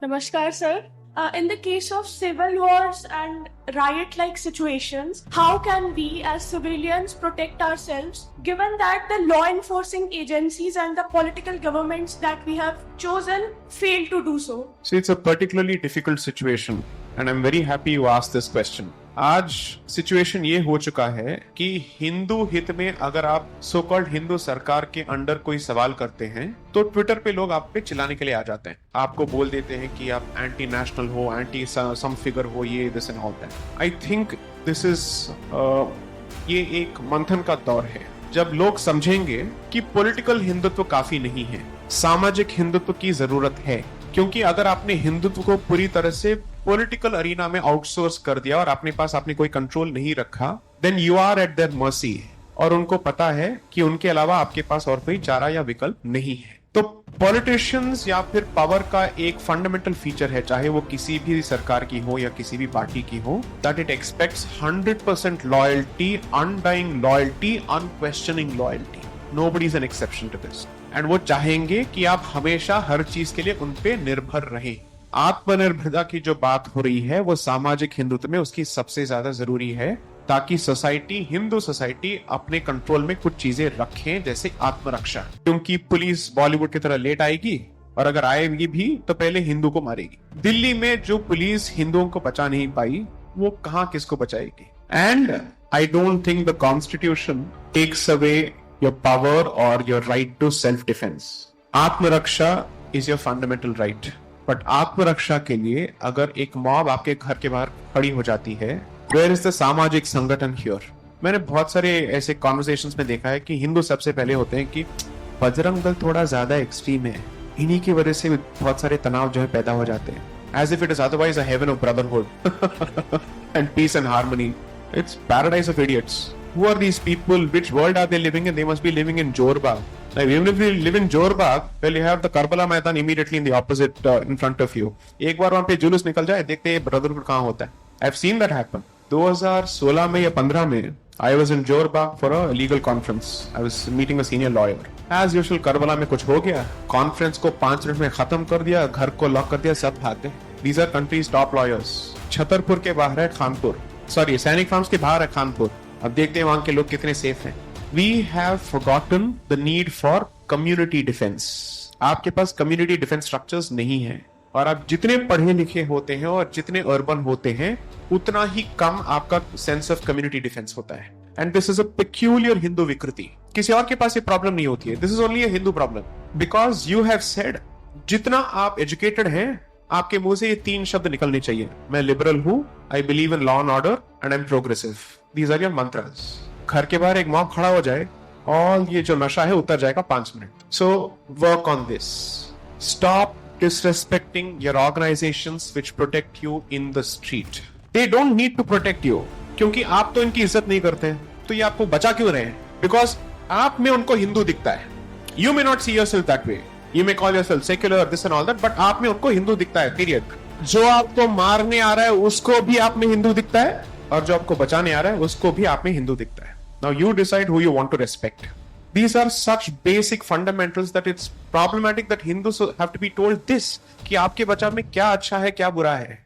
Namaskar, sir. In the case of civil wars and riot-like situations, how can we as civilians protect ourselves given that the law enforcing agencies and the political governments that we have chosen fail to do so? See, it's a particularly difficult situation and I'm very happy you asked this question. आज situation ये हो चुका है कि हिंदू हित में अगर आप सो कॉल्ड हिंदू सरकार के अंडर कोई सवाल करते हैं तो ट्विटर पे लोग आप पे चिल्लाने के लिए आ जाते हैं, आपको बोल देते हैं कि आप एंटी नेशनल हो, एंटी सम फिगर हो, ये this and all that. I think this is ये एक मंथन का दौर है जब लोग समझेंगे कि पॉलिटिकल हिंदुत्व काफी नहीं है, सामाजिक हिंदुत्व की जरूरत है। क्योंकि अगर आपने हिंदुत्व को पूरी तरह से पॉलिटिकल अरीना में आउटसोर्स कर दिया और अपने पास आपने कोई कंट्रोल नहीं रखा, then you are at their mercy. और उनको पता है कि उनके अलावा आपके पास और कोई चारा या विकल्प नहीं है। तो पॉलिटिशियंस या फिर पावर का एक फंडामेंटल फीचर है, चाहे वो किसी भी सरकार की हो या किसी भी पार्टी की हो, that it expects 100% loyalty, undying loyalty, unquestioning loyalty. Nobody is an exception to this. And वो चाहेंगे कि आप हमेशा हर चीज के लिए उन पे निर्भर रहें। आत्मनिर्भरता की जो बात हो रही है वो सामाजिक हिंदुत्व में उसकी सबसे ज्यादा जरूरी है, ताकि सोसाइटी, हिंदू सोसाइटी अपने कंट्रोल में कुछ चीजें रखें, जैसे आत्मरक्षा। क्योंकि पुलिस बॉलीवुड की तरह लेट आएगी और अगर आएगी भी तो पहले हिंदू को मारेगी। दिल्ली में जो पुलिस हिंदुओं को बचा नहीं पाई, वो कहां किसको बचाएगी? And I don't think the constitution takes away your power और your right to self defence. आत्मरक्षा is your fundamental right, but आत्मरक्षा के लिए अगर एक मॉब आपके घर के बाहर खड़ी हो जाती है, वेयर इज द सामाजिक संगठन हियर? मैंने बहुत सारे ऐसे कॉन्वर्सेशंस में देखा है कि हिंदू सबसे पहले होते हैं कि बजरंग दल थोड़ा ज्यादा एक्सट्रीम है, इन्हीं की वजह से बहुत सारे तनाव जो है पैदा हो जाते हैं, as if it is otherwise a heaven of brotherhood and peace and harmony. It's paradise of idiots. Who are these people? Which world are they living in? They must be living in Jorbagh. Now, even if you live in Jorbagh, well, you have the Karbala Maidan immediately in the opposite, in front of you. एक बार वहां पे जुलूस निकल जाए, देखते हैं brotherhood कहाँ होता है। I've seen that happen. 2016 में या 15 में I was in Jorbagh for a legal conference. I was meeting a senior lawyer. As usual, Karbala में कुछ हो गया, कॉन्फ्रेंस को 5 मिनट में खत्म कर दिया, घर को लॉक कर दिया, सब भाग गए। These are country's top lawyers. Chhatarpur के बाहर है खानपुर, सॉरी सैनिक फार्म्स के बाहर है खानपुर। अब देखते हैं वहां के लोग कितने सेफ हैं। We have forgotten the need for community defence. आपके पास कम्युनिटी डिफेंस स्ट्रक्चर्स नहीं है, और आप जितने पढ़े लिखे होते हैं और जितने अर्बन होते हैं, उतना ही कम आपका सेंस ऑफ कम्युनिटी डिफेंस होता है। And this is a peculiar Hindu विकृति। किसी और के पास ये प्रॉब्लम नहीं होती है। This is only a Hindu problem, because you have said, जितना आप एजुकेटेड हैं, आपके मुंह से ये 3 शब्द निकलने चाहिए, मैं लिबरल हूं, I believe in law and order and I am progressive. These are your mantras. घर के बाहर एक मॉब खड़ा हो जाए और ये जो नशा है उतर जाएगा 5 minute. So work on this. Stop disrespecting your organizations which protect you in the street. They don't need to protect you. क्योंकि आप तो इनकी इज्जत नहीं करते, तो ये आपको बचा क्यों रहे हैं? Because आप में उनको हिंदू दिखता है। You may not see yourself that way. You may call yourself secular, this and all that, but आप में उनको हिंदू दिखता है, period. जो आपको मारने आ रहा है उसको भी आप में हिंदू दिखता है, और जो आपको बचाने आ रहा है उसको भी आप में हिंदू दिखता है। Now you decide who you want to respect. These are such basic fundamentals that it's problematic that Hindus have to be told this, कि आपके बचाव में क्या अच्छा है क्या बुरा है।